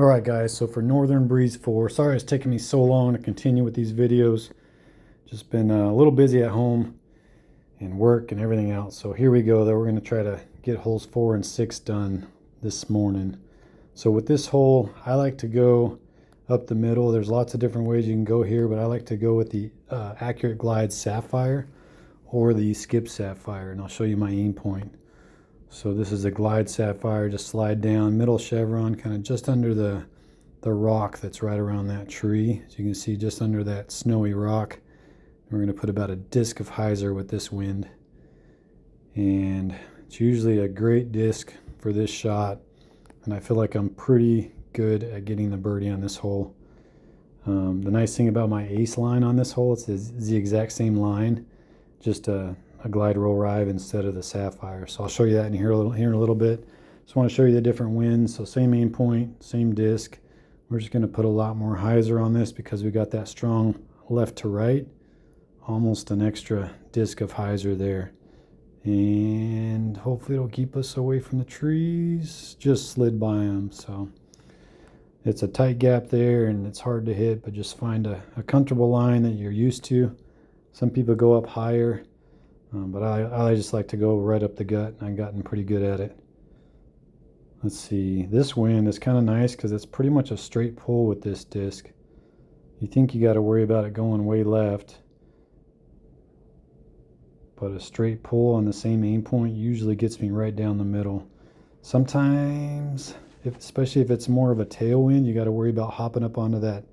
All right, guys, so for Northern Breeze 4, sorry it's taking me so long to continue with these videos. Just been a little busy at home and work and everything else. So here we go, though. We're going to try to get holes 4 and 6 done this morning. So with this hole, I like to go up the middle. There's lots of different ways you can go here, but I like to go with the Accurate Glide Sapphire or the Skip Sapphire, and I'll show you my aim point. So this is a Glide Sapphire. Just slide down, middle chevron, kind of just under the rock that's right around that tree. As you can see, just under that snowy rock. We're going to put about a disc of hyzer with this wind. And it's usually a great disc for this shot. And I feel like I'm pretty good at getting the birdie on this hole. The nice thing about my ace line on this hole, it's the exact same line, just a glide roll rive instead of the sapphire. So I'll show you that in here in a little bit. Just want to show you the different winds. So same aim point, same disc. We're just going to put a lot more hyzer on this because we got that strong left to right, almost an extra disc of hyzer there. And hopefully it'll keep us away from the trees. Just slid by them, so it's a tight gap there and it's hard to hit, but just find a comfortable line that you're used to. Some people go up higher. But I just like to go right up the gut, and I've gotten pretty good at it. Let's see, this wind is kind of nice because it's pretty much a straight pull with this disc. You think you got to worry about it going way left, but a straight pull on the same aim point usually gets me right down the middle. Sometimes, especially if it's more of a tailwind, you got to worry about hopping up onto that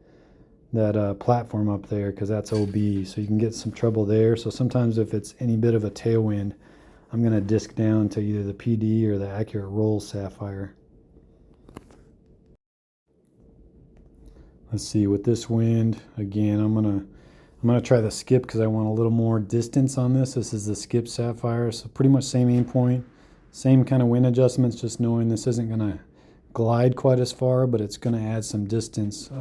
platform up there because that's OB, so you can get some trouble there. So sometimes if it's any bit of a tailwind, I'm going to disc down to either the PD or the Accurate Roll Sapphire. Let's see, with this wind, again, I'm gonna try the Skip because I want a little more distance on this. This is the Skip Sapphire, so pretty much same aim point, same kind of wind adjustments, just knowing this isn't going to glide quite as far, but it's going to add some distance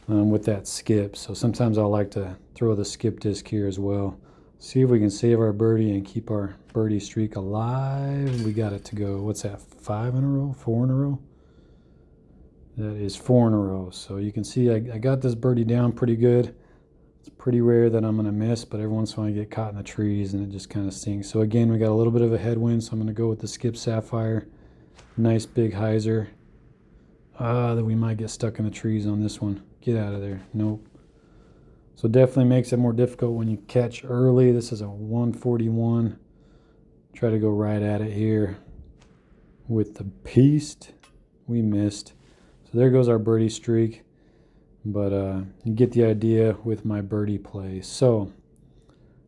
with that Skip. So sometimes I like to throw the Skip disc here as well. See if we can save our birdie and keep our birdie streak alive. We got it to go, what's that, 5 in a row, 4 in a row? That is 4 in a row. So you can see I got this birdie down pretty good. It's pretty rare that I'm going to miss, but every once in a while I get caught in the trees and it just kind of stinks. So again, we got a little bit of a headwind, so I'm going to go with the Skip Sapphire. Nice big hyzer. That we might get stuck in the trees on this one. Get out of there. Nope. So definitely makes it more difficult when you catch early. This is a 141. Try to go right at it here with the Piste. We missed. So there goes our birdie streak. But you get the idea with my birdie play. So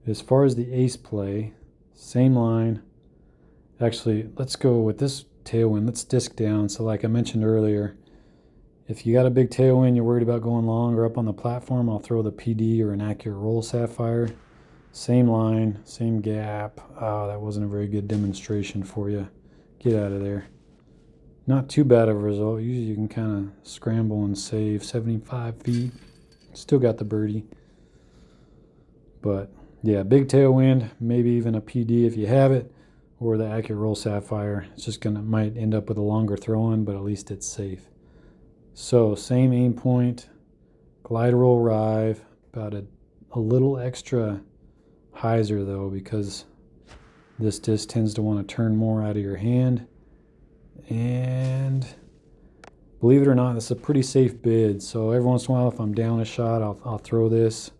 as far as the ace play, same line. Actually, let's go with this tailwind. Let's disc down. So like I mentioned earlier, if you got a big tailwind, you're worried about going long or up on the platform, I'll throw the PD or an Accurate Roll Sapphire. Same line, same gap. Oh, that wasn't a very good demonstration for you. Get out of there. Not too bad of a result. Usually you can kind of scramble and save 75 feet. Still got the birdie. But yeah, big tailwind, maybe even a PD if you have it, or the Accurate Roll Sapphire. It's just might end up with a longer throw-in, but at least it's safe. So same aim point, glide roll rive, about a little extra hyzer though, because this disc tends to want to turn more out of your hand. And believe it or not, this is a pretty safe bid. So every once in a while, if I'm down a shot, I'll throw this.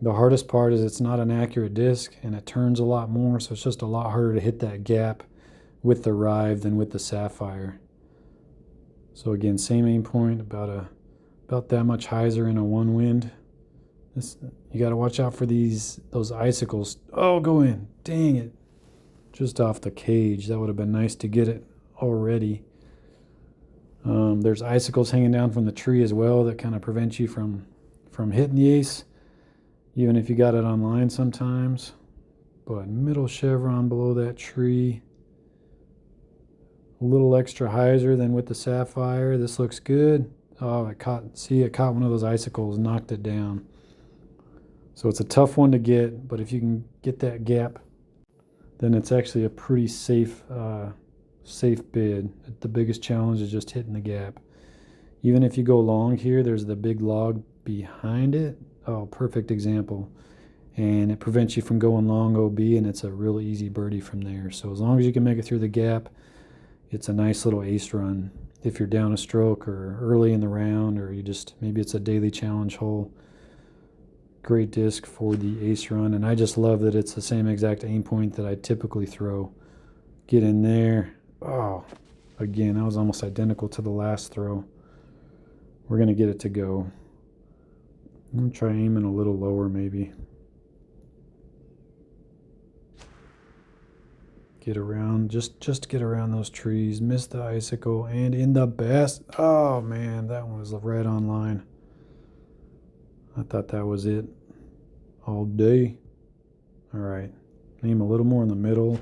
The hardest part is it's not an accurate disc and it turns a lot more, so it's just a lot harder to hit that gap with the rive than with the sapphire. So again, same aim point, about that much hyzer in a one wind. You got to watch out for those icicles. Oh, go in! Dang it! Just off the cage. That would have been nice to get it already. There's icicles hanging down from the tree as well that kind of prevent you from hitting the ace, even if you got it on line sometimes. But middle chevron below that tree. A little extra hyzer than with the sapphire. This looks good. Oh, it caught one of those icicles, knocked it down. So it's a tough one to get, but if you can get that gap, then it's actually a pretty safe bid. The biggest challenge is just hitting the gap. Even if you go long here, there's the big log behind it. Oh, perfect example. And it prevents you from going long OB, and it's a real easy birdie from there. So as long as you can make it through the gap, it's a nice little ace run. If you're down a stroke or early in the round, or you just, maybe it's a daily challenge hole, great disc for the ace run. And I just love that it's the same exact aim point that I typically throw. Get in there. Oh, again, that was almost identical to the last throw. We're going to get it to go. I'm going to try aiming a little lower maybe. Get around, just get around those trees. Miss the icicle and in the best. Oh man, that one was right on line. I thought that was it all day. All right, aim a little more in the middle.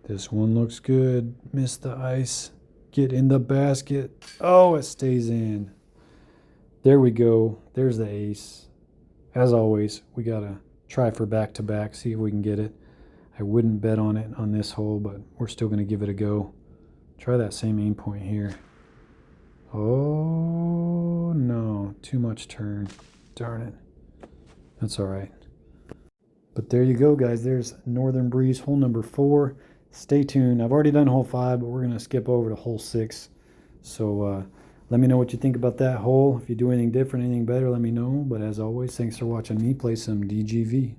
This one looks good. Miss the ice. Get in the basket. Oh, it stays in. There we go. There's the ace. As always, we gotta try for back-to-back, see if we can get it. I wouldn't bet on it on this hole, but we're still going to give it a go. Try that same aim point here. Oh, no. Too much turn. Darn it. That's all right. But there you go, guys. There's Northern Breeze, hole number 4. Stay tuned. I've already done hole 5, but we're going to skip over to hole 6. So let me know what you think about that hole. If you do anything different, anything better, let me know. But as always, thanks for watching me play some DGV.